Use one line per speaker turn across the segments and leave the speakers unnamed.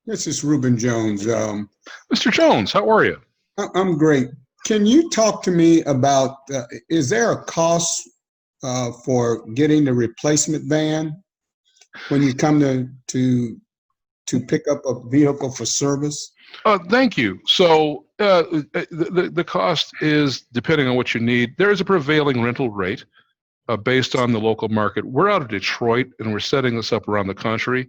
This is Reuben Jones.
Mr. Jones, how are you?
I'm great. Can you talk to me about, is there a cost for getting the replacement van when you come to pick up a vehicle for service?
Thank you. So the cost is depending on what you need. There is a prevailing rental rate based on the local market. We're out of Detroit and we're setting this up around the country.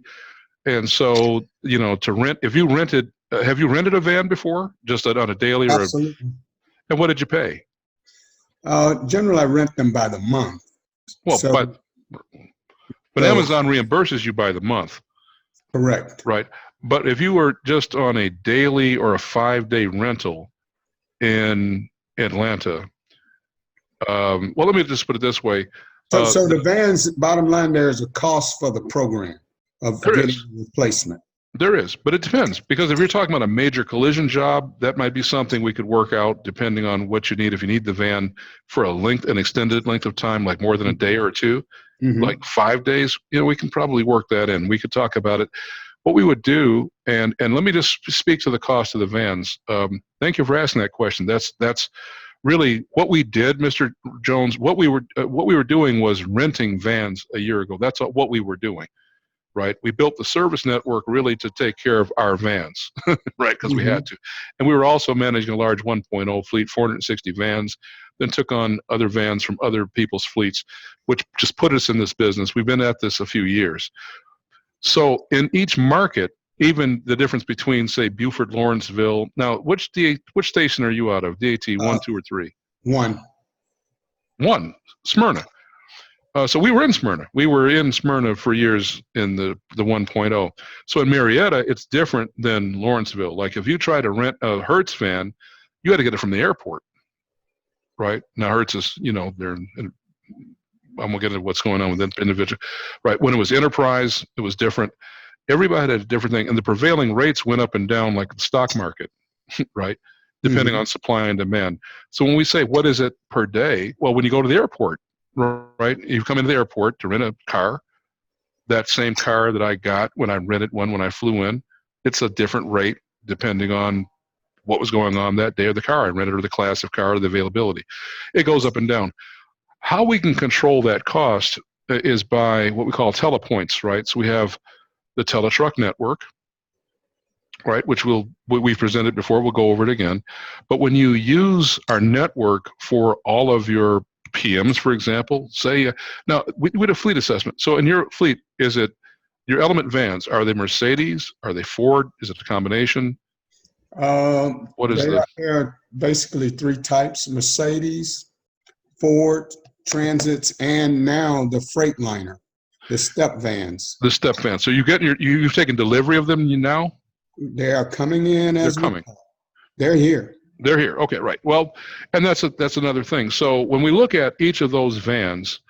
And so, to rent, if you rented, have you rented a van before? Just on a daily
Absolutely.
and what did you pay?
Generally, I rent them by the month.
Well,
So,
but Amazon reimburses you by the month.
Correct.
Right. But if you were just on a daily or a 5-day rental in Atlanta, well, let me just put it this way.
So the van's bottom line, there is a cost for the program of getting a replacement.
There is, but it depends, because if you're talking about a major collision job, that might be something we could work out depending on what you need. If you need the van for an extended length of time, like more than a day or two, like 5 days, we can probably work that in. We could talk about it. What we would do, and let me just speak to the cost of the vans. Thank you for asking that question. That's really what we did, Mr. Jones. What we were doing was renting vans a year ago. That's what we were doing. Right, we built the service network really to take care of our vans, right? Because we had to, and we were also managing a large 1.0 fleet, 460 vans. Then took on other vans from other people's fleets, which just put us in this business. We've been at this a few years. So in each market, even the difference between, say, Beaufort, Lawrenceville. Now, which station are you out of? DAT 1, 2, or 3?
1.
1, Smyrna. So we were in Smyrna. We were in Smyrna for years in the 1.0. So in Marietta, it's different than Lawrenceville. Like if you try to rent a Hertz van, you had to get it from the airport, right? Now Hertz is, I'm gonna get into what's going on with that individual, right? When it was Enterprise, it was different. Everybody had a different thing, and the prevailing rates went up and down like the stock market, right? Depending on supply and demand. So when we say what is it per day, well, when you go to the airport, right? You come into the airport to rent a car, that same car that I got when I rented one when I flew in, it's a different rate depending on what was going on that day of the car I rented, or the class of car, or the availability. It goes up and down. How we can control that cost is by what we call telepoints, right? So we have the Teletruck network, right, which we've presented before. We'll go over it again. But when you use our network for all of your PMs, for example, say, now we did a fleet assessment. So in your fleet, is it your Element vans? Are they Mercedes? Are they Ford? Is it a combination?
There are basically 3 types: Mercedes, Ford, Transits, and now the Freightliner, the step vans.
The step vans. So you've taken delivery of them now?
They are coming in as
they're coming.
They're here.
They're here. Okay, right. Well, and that's another thing. So when we look at each of those vans,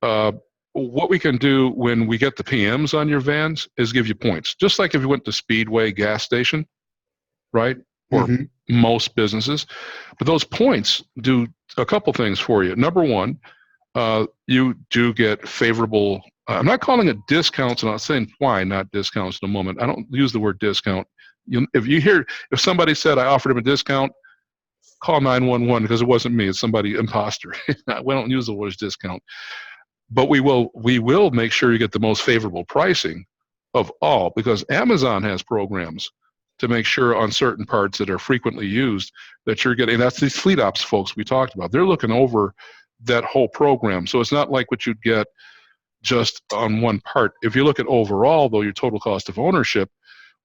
what we can do when we get the PMs on your vans is give you points. Just like if you went to Speedway gas station, right? Or most businesses. But those points do a couple things for you. Number one, you do get favorable, I'm not calling it discounts, and I'll say why not discounts in a moment. I don't use the word discount. If somebody said I offered him a discount, call 911, because it wasn't me. It's somebody, imposter. We don't use the word discount. But we will make sure you get the most favorable pricing of all, because Amazon has programs to make sure on certain parts that are frequently used that you're getting. That's these fleet ops folks we talked about. They're looking over that whole program. So it's not like what you'd get just on one part. If you look at overall, though, your total cost of ownership,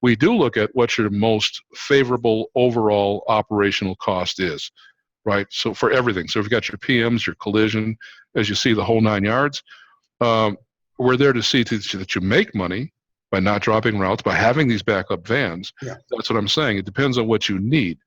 we do look at what your most favorable overall operational cost is, right? So for everything. So if you've got your PMs, your collision, as you see, the whole 9 yards, we're there to see that you make money by not dropping routes, by having these backup vans. Yeah. That's what I'm saying. It depends on what you need.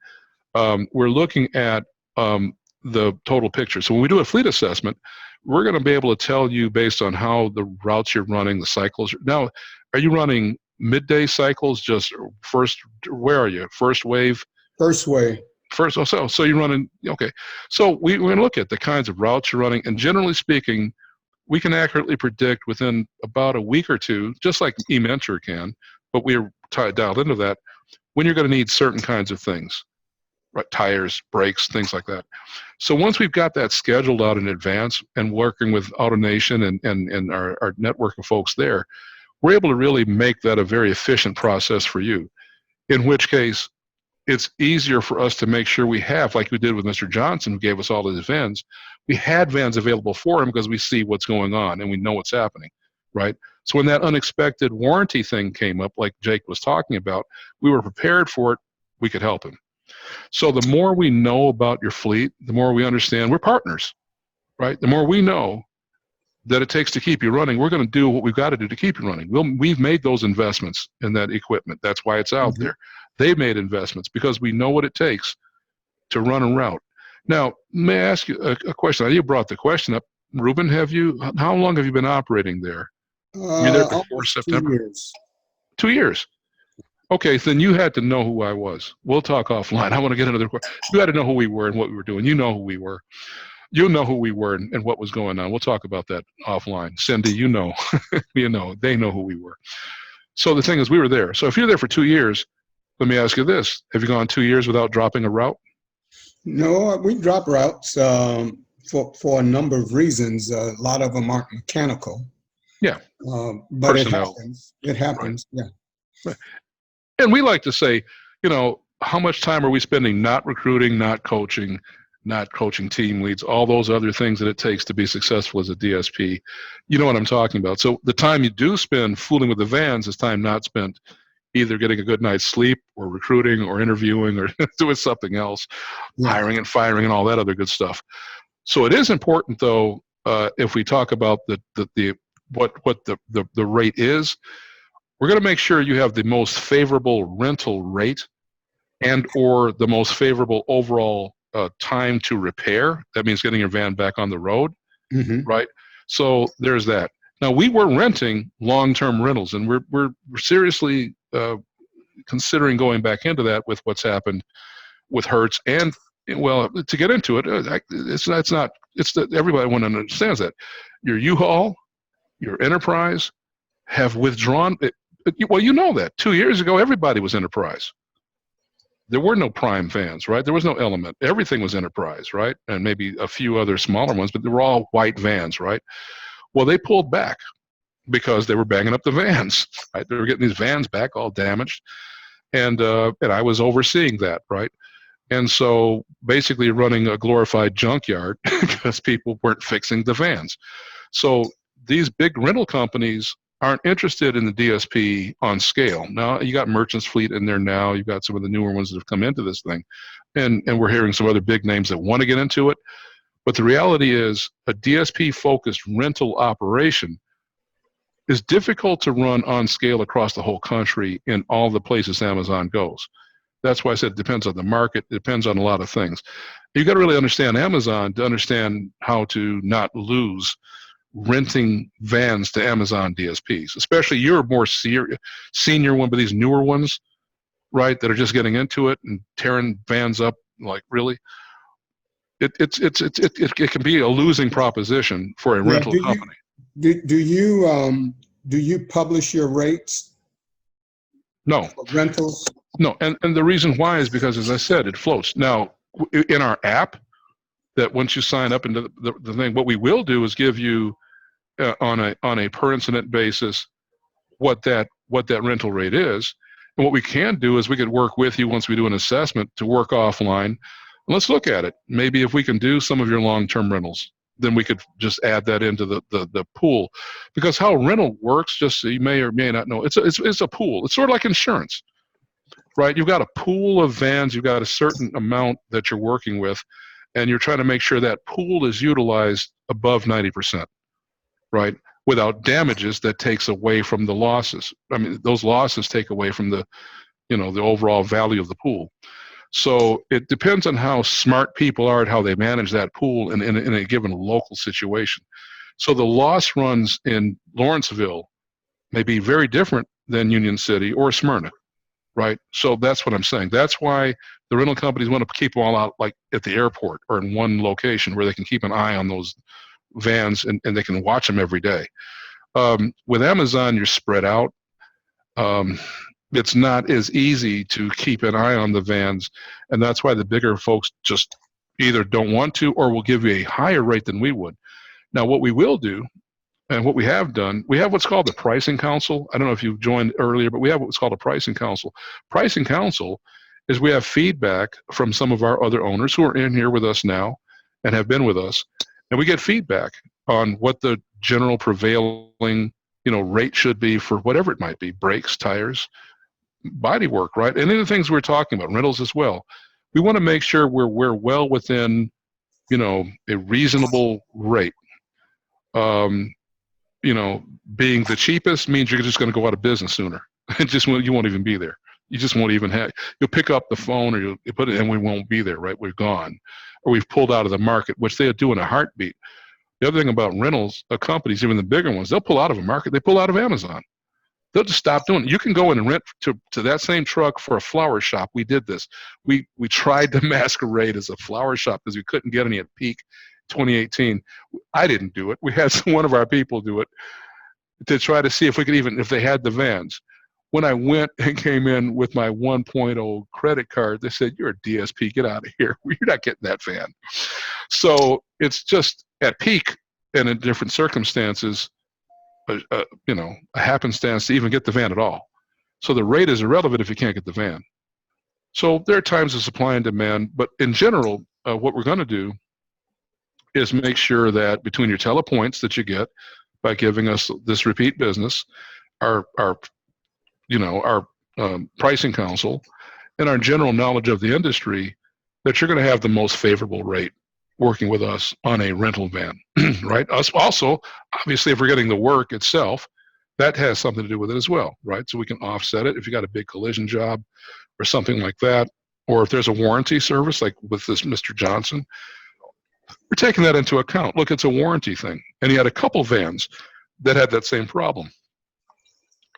We're looking at the total picture. So when we do a fleet assessment, we're going to be able to tell you based on how the routes you're running, the cycles. Now, are you running midday cycles? Just first, where are you? First wave?
First wave.
First, so you're running, okay. So we're going to look at the kinds of routes you're running, and generally speaking, we can accurately predict within about a week or two, just like eMentor can, but we're dialed into that when you're going to need certain kinds of things, right? Tires, brakes, things like that. So once we've got that scheduled out in advance and working with AutoNation and our network of folks there, we're able to really make that a very efficient process for you. In which case, it's easier for us to make sure we have, like we did with Mr. Johnson, who gave us all of his vans, we had vans available for him because we see what's going on and we know what's happening, right? So when that unexpected warranty thing came up, like Jake was talking about, we were prepared for it, we could help him. So the more we know about your fleet, the more we understand we're partners, right? The more we know that it takes to keep you running, we're going to do what we've got to do to keep you running. We've made those investments in that equipment. That's why it's out there. They've made investments because we know what it takes to run a route. Now, may I ask you a question? You brought the question up. Reuben, how long have you been operating there? You're there before September?
2 years.
2 years. Okay, so then you had to know who I was. We'll talk offline. I want to get another question. You had to know who we were and what we were doing. You know who we were. You know who we were and what was going on. We'll talk about that offline. Cindy, you know. You know, they know who we were. So the thing is, we were there. So if you're there for 2 years, let me ask you this. Have you gone 2 years without dropping a route?
No, we drop routes for a number of reasons. A lot of them aren't mechanical.
Yeah.
But
personnel.
It happens.
Right.
Yeah.
Right. And we like to say, you know, how much time are we spending not recruiting, not coaching team leads, all those other things that it takes to be successful as a DSP. You know what I'm talking about. So the time you do spend fooling with the vans is time not spent either getting a good night's sleep or recruiting or interviewing or doing something else, hiring and firing and all that other good stuff. So it is important, though, if we talk about what the rate is, we're going to make sure you have the most favorable rental rate and or the most favorable overall time to repair. That means getting your van back on the road, right? So there's that. Now, we were renting long-term rentals, and we're seriously considering going back into that with what's happened with Hertz. And, well, to get into it, everybody understands that. Your U-Haul, your Enterprise have withdrawn. Well, you know that. 2 years ago, everybody was Enterprise. There were no Prime vans, right? There was no Element. Everything was Enterprise, right? And maybe a few other smaller ones, but they were all white vans, right? Well, they pulled back because they were banging up the vans, right? They were getting these vans back all damaged. And I was overseeing that, right? And so basically running a glorified junkyard because people weren't fixing the vans. So these big rental companies aren't interested in the DSP on scale. Now, you got Merchants Fleet in there now. You've got some of the newer ones that have come into this thing. And we're hearing some other big names that want to get into it. But the reality is a DSP-focused rental operation is difficult to run on scale across the whole country in all the places Amazon goes. That's why I said it depends on the market. It depends on a lot of things. You've got to really understand Amazon to understand how to not lose renting vans to Amazon DSPs, especially you're more senior one, but these newer ones, right, that are just getting into it and tearing vans up, like really, it can be a losing proposition for a rental company.
Do you publish your rates?
No.
For rentals?
No, and the reason why is because, as I said, it floats. Now, in our app, that once you sign up into the thing, what we will do is give you on a per incident basis what that rental rate is. And what we can do is we could work with you once we do an assessment to work offline. Let's look at it. Maybe if we can do some of your long-term rentals, then we could just add that into the pool. Because how rental works, just so you may or may not know, it's a pool. It's sort of like insurance, right? You've got a pool of vans. You've got a certain amount that you're working with, and you're trying to make sure that pool is utilized above 90%, right? Without damages that takes away from the losses. I mean, those losses take away from the overall value of the pool. So it depends on how smart people are at how they manage that pool in a given local situation. So the loss runs in Lawrenceville may be very different than Union City or Smyrna, right? So that's what I'm saying. That's why the rental companies want to keep them all out, like at the airport or in one location where they can keep an eye on those vans and they can watch them every day. With Amazon, you're spread out. It's not as easy to keep an eye on the vans, and that's why the bigger folks just either don't want to or will give you a higher rate than we would. Now, what we will do, and what we have done, we have what's called the pricing council. I don't know if you joined earlier, but we have what's called a pricing council. Pricing council is we have feedback from some of our other owners who are in here with us now and have been with us, and we get feedback on what the general prevailing rate should be for whatever it might be: brakes, tires, body work, right? And then the things we're talking about, rentals as well. We want to make sure we're well within a reasonable rate. Being the cheapest means you're just going to go out of business sooner. You won't even be there. You just won't even you'll pick up the phone or you'll put it and we won't be there, right? We're gone. Or we've pulled out of the market, which they'll do in a heartbeat. The other thing about rentals, companies, even the bigger ones, they'll pull out of a market. They pull out of Amazon. They'll just stop doing it. You can go in and rent to that same truck for a flower shop. We did this. We tried to masquerade as a flower shop because we couldn't get any at peak 2018. I didn't do it. We had one of our people do it to try to see if we could if they had the vans. When I went and came in with my 1.0 credit card, they said, "You're a DSP, get out of here. You're not getting that van." So it's just at peak and in different circumstances, a happenstance to even get the van at all. So the rate is irrelevant if you can't get the van. So there are times of supply and demand, but in general, what we're going to do is make sure that between your telepoints that you get by giving us this repeat business, our pricing council, and our general knowledge of the industry, that you're going to have the most favorable rate working with us on a rental van, right? Us also, obviously, if we're getting the work itself, that has something to do with it as well, right? So we can offset it if you got a big collision job or something like that, or if there's a warranty service like with this Mr. Johnson, we're taking that into account. Look, it's a warranty thing. And he had a couple vans that had that same problem.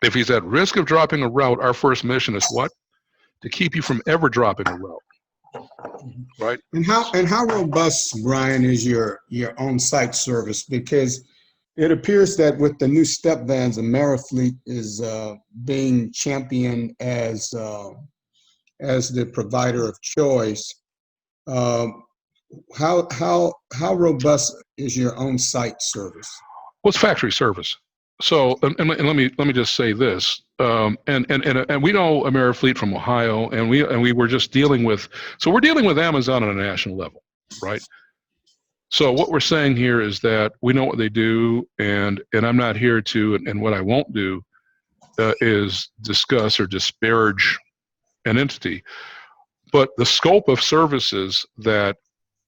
If he's at risk of dropping a route, our first mission is what? To keep you from ever dropping a route. Right.
And how robust, Brian, is your on-site service? Because it appears that with the new step vans, Amerifleet is being championed as the provider of choice. How robust is your on-site service?
Well, it's factory service. So, and let me just say this, and we know Amerifleet from Ohio, and we were just dealing with, so we're dealing with Amazon on a national level, right? So what we're saying here is that we know what they do, and I'm not here to, and what I won't do is discuss or disparage an entity, but the scope of services that,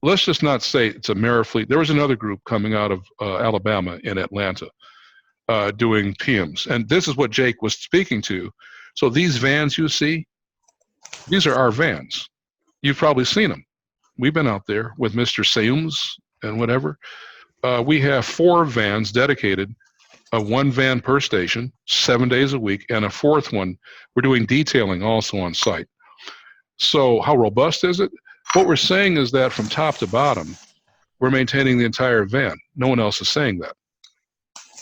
let's just not say it's Amerifleet. There was another group coming out of Alabama in Atlanta, doing PMs. And this is what Jake was speaking to. So these vans you see, these are our vans. You've probably seen them. We've been out there with Mr. Seums and whatever. We have 4 vans dedicated, 1 van per station, 7 days a week, and a 4th one. We're doing detailing also on site. So how robust is it? What we're saying is that from top to bottom, we're maintaining the entire van. No one else is saying that,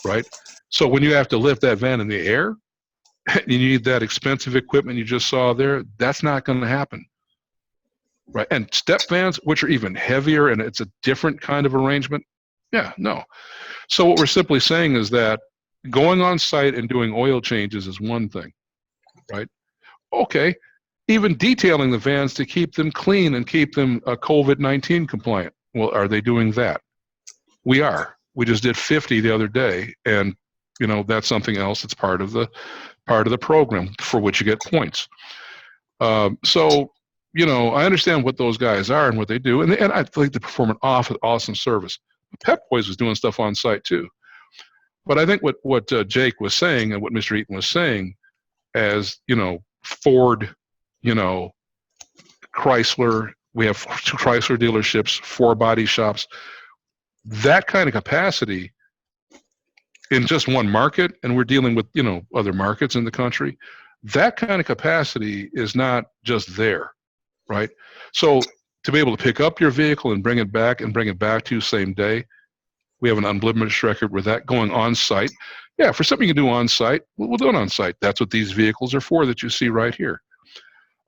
right? So when you have to lift that van in the air, you need that expensive equipment you just saw there, that's not going to happen, right? And step vans, which are even heavier, and it's a different kind of arrangement, yeah, no. So what we're simply saying is that going on site and doing oil changes is one thing, right? Okay, even detailing the vans to keep them clean and keep them COVID-19 compliant. Well, are they doing that? We are. We just did 50 the other day, and that's something else. It's part of the program for which you get points. So I understand what those guys are and what they do, and I think they perform an awesome service. Pep Boys was doing stuff on site too. But I think what Jake was saying and what Mr. Eaton was saying, as Ford, Chrysler, we have 2 Chrysler dealerships, 4 body shops, that kind of capacity in just one market, and we're dealing with other markets in the country, that kind of capacity is not just there, right? So to be able to pick up your vehicle and bring it back to you same day, we have an unblemished record with that going on site. Yeah, for something you can do on site, we'll do it on site. That's what these vehicles are for that you see right here.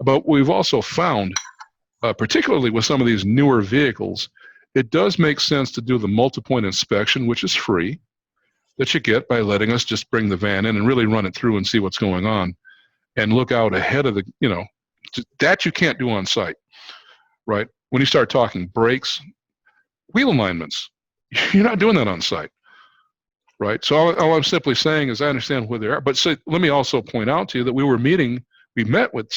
But we've also found, particularly with some of these newer vehicles, it does make sense to do the multi-point inspection, which is free, that you get by letting us just bring the van in and really run it through and see what's going on and look out ahead of the, that you can't do on site, right? When you start talking brakes, wheel alignments, you're not doing that on site, right? So all I'm simply saying is I understand where they are. But let me also point out to you that we met with,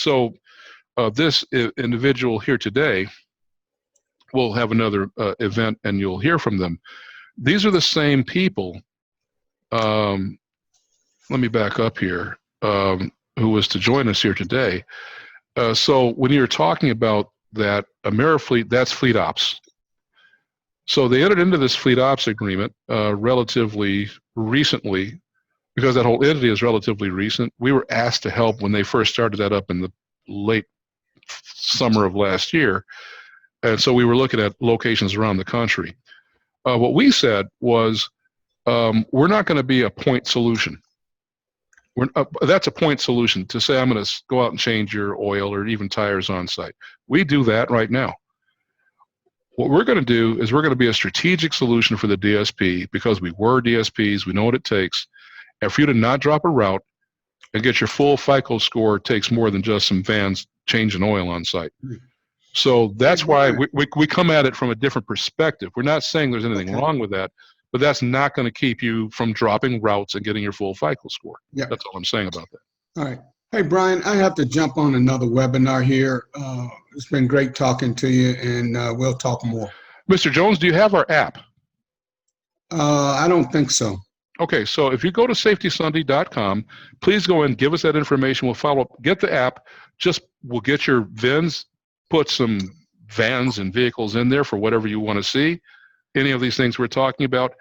this individual here today will have another event and you'll hear from them. These are the same people. Let me back up here, who was to join us here today. So when you're talking about that AmeriFleet, that's Fleet Ops. So they entered into this Fleet Ops agreement relatively recently, because that whole entity is relatively recent. We were asked to help when they first started that up in the late summer of last year. And so we were looking at locations around the country. What we said was, we're not going to be a point solution. That's a point solution to say, I'm going to go out and change your oil or even tires on site. We do that right now. What we're going to do is we're going to be a strategic solution for the DSP, because we were DSPs, we know what it takes. And for you to not drop a route and get your full FICO score takes more than just some vans changing oil on site. So that's why we come at it from a different perspective. We're not saying there's anything wrong with that, but that's not going to keep you from dropping routes and getting your full FICO score. Yeah. That's all I'm saying about that.
All right. Hey, Brian, I have to jump on another webinar here. It's been great talking to you, and we'll talk more.
Mr. Jones, do you have our app?
I don't think so.
Okay, so if you go to safetysunday.com, please go in, give us that information. We'll follow up, get the app. We'll get your VINs, put some vans and vehicles in there for whatever you want to see, any of these things we're talking about,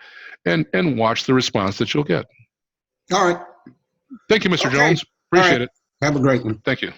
and watch the response that you'll get.
All right.
Thank you, Mr. Jones. Appreciate it.
Have a great one.
Thank you.